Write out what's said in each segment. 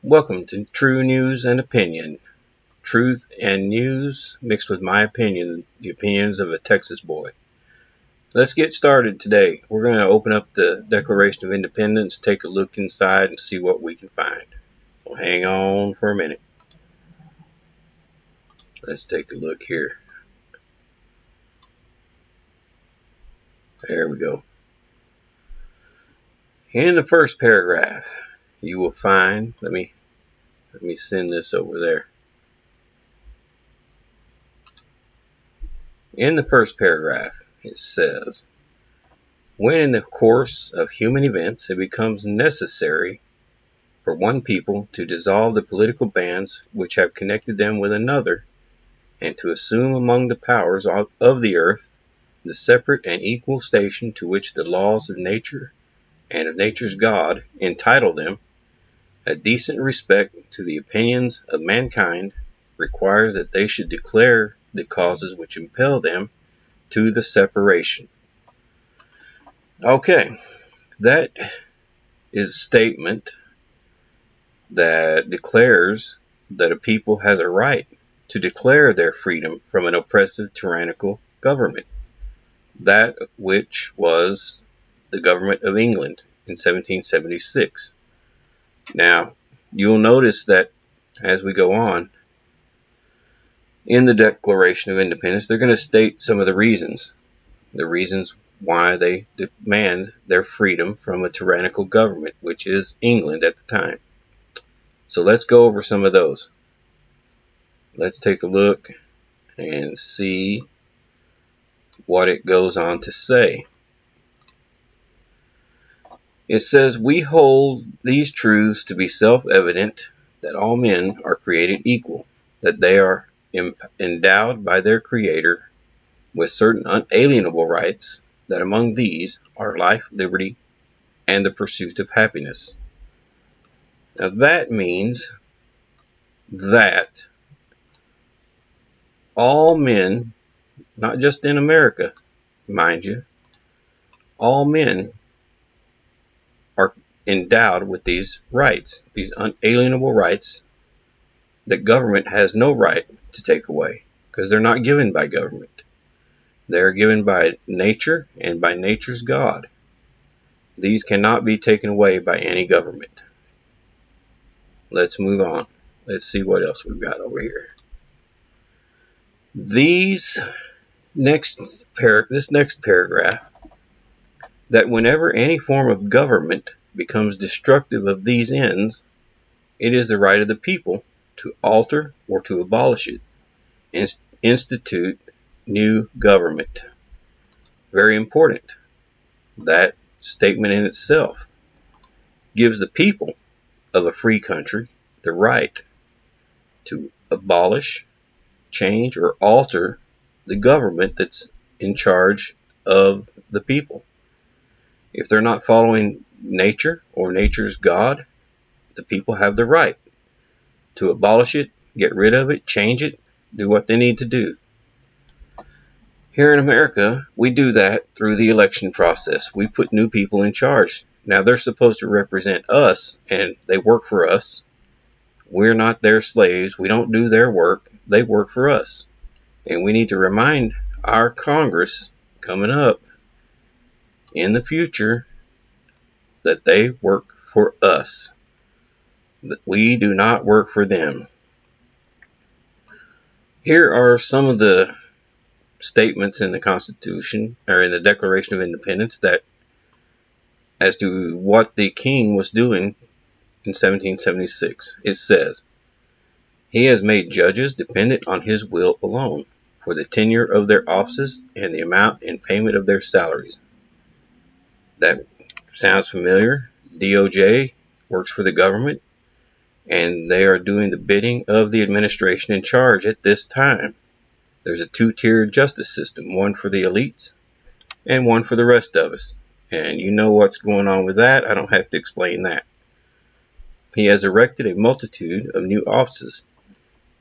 Welcome to True News and Opinion. Truth and news mixed with my opinion, the opinions of a Texas boy. Let's get started today. We're going to open up the Declaration of Independence, take a look inside, and see what we can find. So hang on for a minute. Let's take a look here. There we go. In the first paragraph, you will find, let me send this over there. In the first paragraph, it says, when in the course of human events it becomes necessary for one people to dissolve the political bands which have connected them with another, and to assume among the powers of the earth the separate and equal station to which the laws of nature and of nature's God entitle them, a decent respect to the opinions of mankind requires that they should declare the causes which impel them to the separation. Okay, that is a statement that declares that a people has a right to declare their freedom from an oppressive tyrannical government, that which was the government of England in 1776. Now, you'll notice that as we go on in the Declaration of Independence, they're going to state some of the reasons why they demand their freedom from a tyrannical government, which is England at the time. So let's go over some of those. Let's take a look and see what it goes on to say. It says, we hold these truths to be self-evident, that all men are created equal, that they are endowed by their Creator with certain unalienable rights, that among these are life, liberty, and the pursuit of happiness. Now that means that all men, not just in America, mind you, all men are endowed with these rights, these unalienable rights that government has no right to take away, because they're not given by government. They're given by nature and by nature's God. These cannot be taken away by any government. Let's move on. Let's see what else we've got over here. This next paragraph, that whenever any form of government becomes destructive of these ends, it is the right of the people to alter or to abolish it and institute new government. Very important. That statement in itself gives the people of a free country the right to abolish, change, or alter the government that's in charge of the people. If they're not following nature or nature's God, the people have the right to abolish it, get rid of it, change it, do what they need to do. Here in America, we do that through the election process. We put new people in charge. Now, they're supposed to represent us, and they work for us. We're not their slaves. We don't do their work. They work for us. And we need to remind our Congress coming up in the future that they work for us, that we do not work for them. Here are some of the statements in the Constitution, or in the Declaration of Independence, that as to what the king was doing in 1776. It says, he has made judges dependent on his will alone for the tenure of their offices and the amount and payment of their salaries. That sounds familiar. DOJ works for the government, and they are doing the bidding of the administration in charge at this time. There's a two-tiered justice system, one for the elites and one for the rest of us. And you know what's going on with that. I don't have to explain that. He has erected a multitude of new offices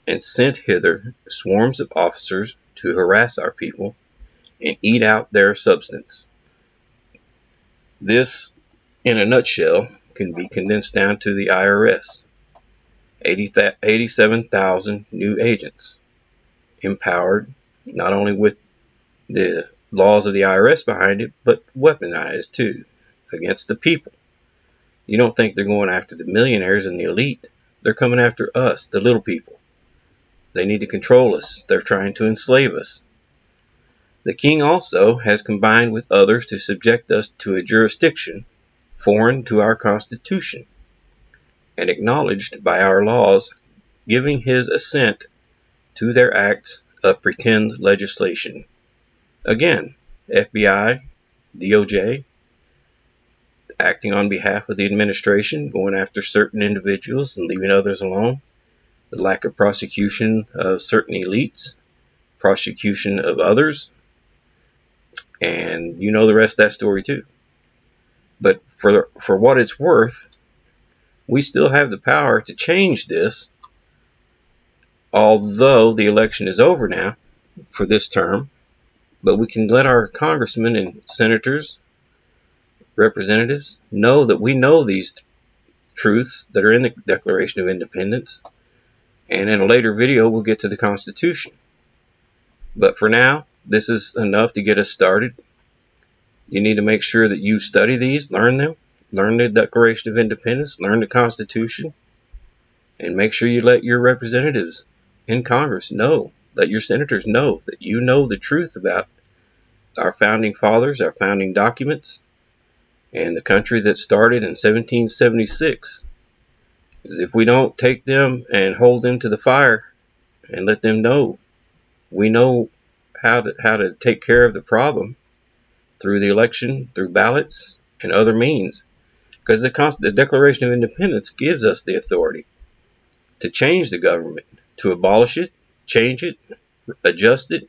and sent hither swarms of officers to harass our people and eat out their substance. This, in a nutshell, can be condensed down to the IRS. 87,000 new agents, empowered not only with the laws of the IRS behind it, but weaponized too against the people. You don't think they're going after the millionaires and the elite. They're coming after us, the little people. They need to control us. They're trying to enslave us. The king also has combined with others to subject us to a jurisdiction foreign to our Constitution and acknowledged by our laws, giving his assent to their acts of pretend legislation. Again, FBI, DOJ, acting on behalf of the administration, going after certain individuals and leaving others alone. The lack of prosecution of certain elites, prosecution of others, and you know the rest of that story too. But for what it's worth, we still have the power to change this, although the election is over now for this term. But we can let our congressmen and senators, representatives, know that we know these truths that are in the Declaration of Independence. And in a later video, we'll get to the Constitution. But for now, this is enough to get us started. You need to make sure that you study these, learn them, learn the Declaration of Independence, learn the Constitution, and make sure you let your representatives in Congress know, let your senators know that you know the truth about our founding fathers, our founding documents, and the country that started in 1776. Because if we don't take them and hold them to the fire and let them know, we know how to take care of the problem through the election, through ballots, and other means. Because the Declaration of Independence gives us the authority to change the government, to abolish it, change it, adjust it,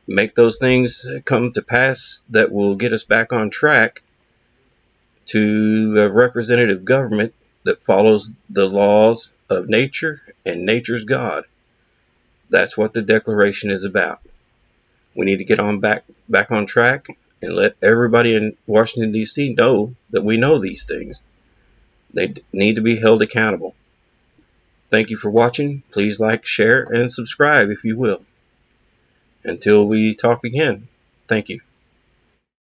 make those things come to pass that will get us back on track to a representative government that follows the laws of nature and nature's God. That's what the Declaration is about. We need to get on back on track and let everybody in Washington, D.C. know that we know these things. They need to be held accountable. Thank you for watching. Please like, share, and subscribe if you will. Until we talk again, thank you.